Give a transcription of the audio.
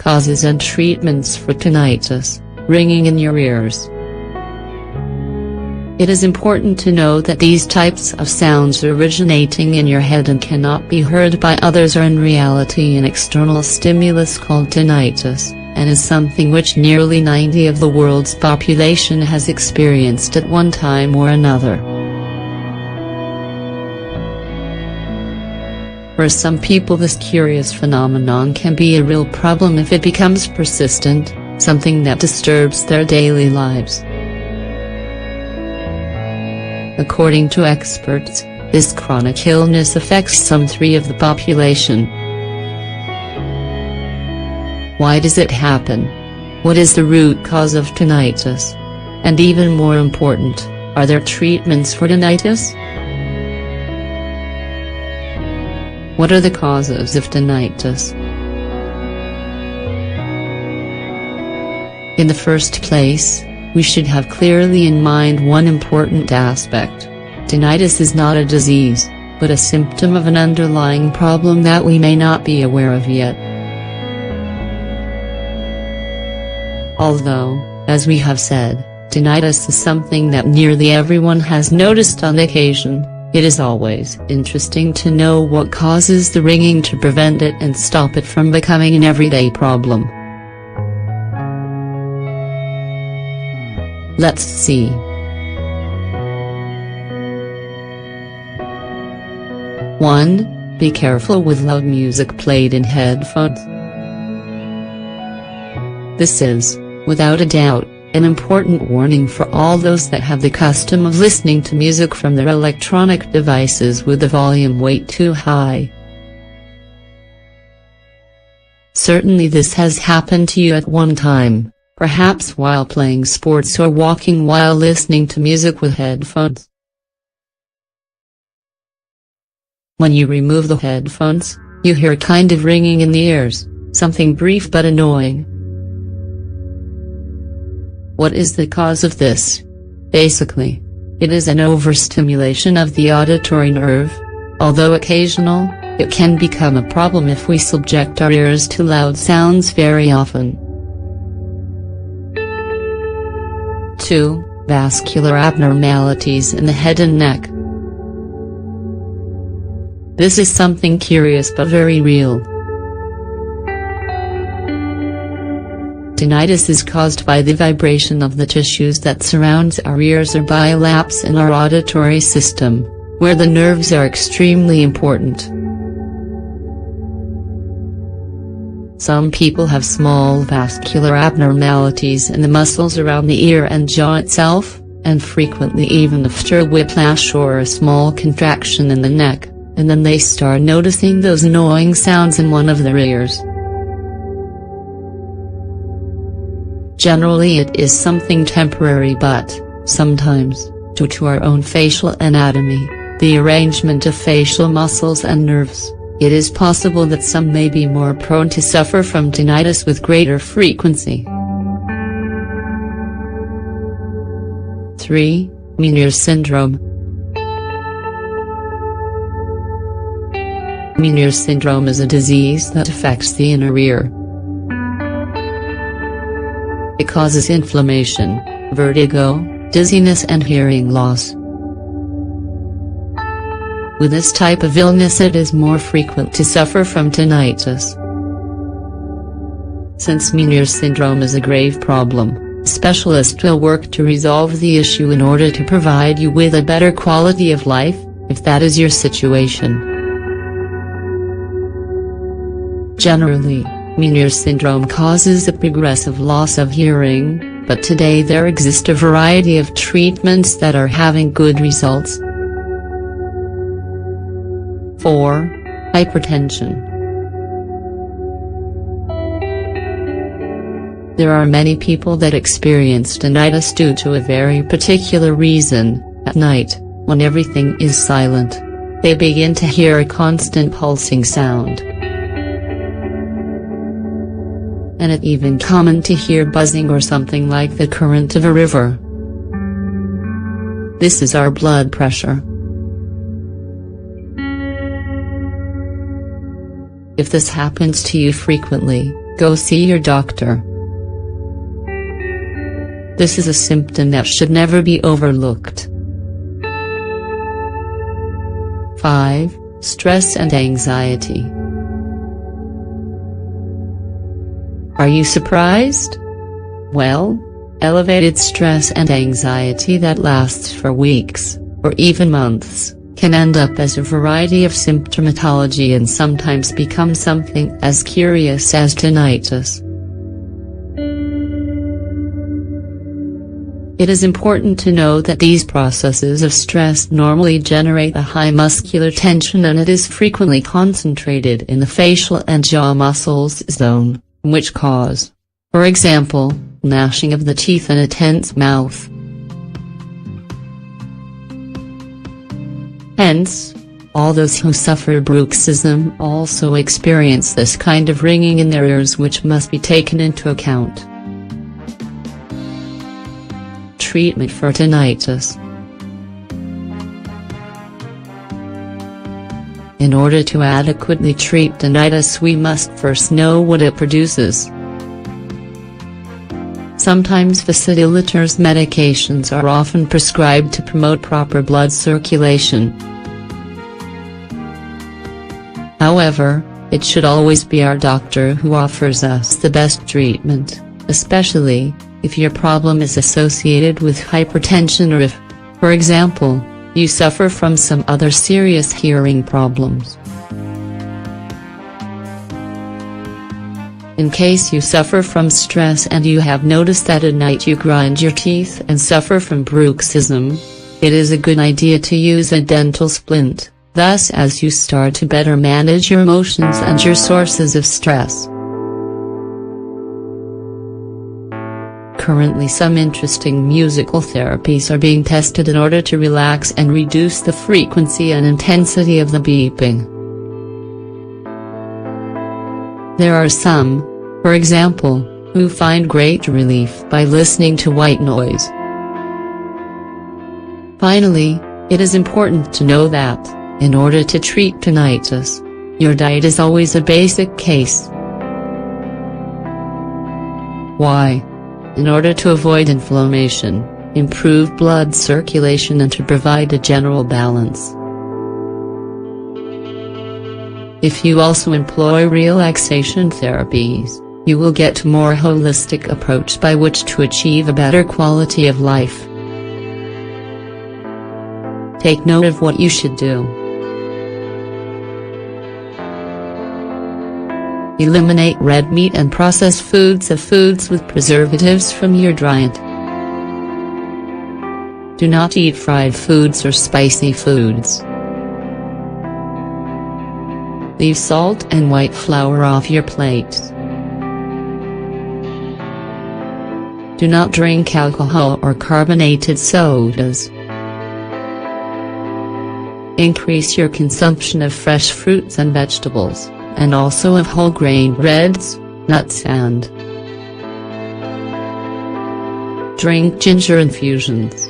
causes and treatments for tinnitus, ringing in your ears. It is important to know that these types of sounds are originating in your head and cannot be heard by others, are in reality an external stimulus called tinnitus, and is something which nearly 90% of the world's population has experienced at one time or another. For some people, this curious phenomenon can be a real problem if it becomes persistent, something that disturbs their daily lives. According to experts, this chronic illness affects some 3% of the population. Why does it happen? What is the root cause of tinnitus? And even more important, are there treatments for tinnitus? What are the causes of tinnitus? In the first place, we should have clearly in mind one important aspect. Tinnitus is not a disease, but a symptom of an underlying problem that we may not be aware of yet. Although, as we have said, tinnitus is something that nearly everyone has noticed on occasion, it is always interesting to know what causes the ringing to prevent it and stop it from becoming an everyday problem. Let's see. One, be careful with loud music played in headphones. This is, without a doubt, an important warning for all those that have the custom of listening to music from their electronic devices with the volume way too high. Certainly this has happened to you at one time, perhaps while playing sports or walking while listening to music with headphones. When you remove the headphones, you hear a kind of ringing in the ears, something brief but annoying. What is the cause of this? Basically, it is an overstimulation of the auditory nerve. Although occasional, it can become a problem if we subject our ears to loud sounds very often. 2. Vascular abnormalities in the head and neck. This is something curious but very real. Tinnitus is caused by the vibration of the tissues that surrounds our ears or by a lapse in our auditory system, where the nerves are extremely important. Some people have small vascular abnormalities in the muscles around the ear and jaw itself, and frequently even after a whiplash or a small contraction in the neck, and then they start noticing those annoying sounds in one of their ears. Generally it is something temporary, but, sometimes, due to our own facial anatomy, the arrangement of facial muscles and nerves, it is possible that some may be more prone to suffer from tinnitus with greater frequency. 3. Meniere's syndrome. Meniere's syndrome is a disease that affects the inner ear. It causes inflammation, vertigo, dizziness and hearing loss. With this type of illness it is more frequent to suffer from tinnitus. Since Meniere's syndrome is a grave problem, specialists will work to resolve the issue in order to provide you with a better quality of life, if that is your situation. Generally, Meniere's syndrome causes a progressive loss of hearing, but today there exist a variety of treatments that are having good results. 4. Hypertension. There are many people that experience tinnitus due to a very particular reason. At night, when everything is silent, they begin to hear a constant pulsing sound. And it's even common to hear buzzing or something like the current of a river. This is our blood pressure. If this happens to you frequently, Go see your doctor. This is a symptom that should never be overlooked. 5. Stress and anxiety. Are you surprised? Well, elevated stress and anxiety that lasts for weeks, or even months, can end up as a variety of symptomatology and sometimes become something as curious as tinnitus. It is important to know that these processes of stress normally generate a high muscular tension, and it is frequently concentrated in the facial and jaw muscles zone, which cause, for example, gnashing of the teeth and a tense mouth. Hence, all those who suffer bruxism also experience this kind of ringing in their ears, which must be taken into account. Treatment for tinnitus. In order to adequately treat tinnitus, we must first know what it produces. Sometimes vasodilators medications are often prescribed to promote proper blood circulation. However, it should always be our doctor who offers us the best treatment, especially if your problem is associated with hypertension, or if, for example, you suffer from some other serious hearing problems. In case you suffer from stress and you have noticed that at night you grind your teeth and suffer from bruxism, it is a good idea to use a dental splint, thus as you start to better manage your emotions and your sources of stress. Currently, some interesting musical therapies are being tested in order to relax and reduce the frequency and intensity of the beeping. There are some, for example, who find great relief by listening to white noise. Finally, it is important to know that, in order to treat tinnitus, your diet is always a basic case. Why? In order to avoid inflammation, improve blood circulation, and to provide a general balance. If you also employ relaxation therapies, you will get a more holistic approach by which to achieve a better quality of life. Take note of what you should do. Eliminate red meat and processed foods with preservatives from your diet. Do not eat fried foods or spicy foods. Leave salt and white flour off your plate. Do not drink alcohol or carbonated sodas. Increase your consumption of fresh fruits and vegetables, and also of whole grain breads, nuts and drink ginger infusions.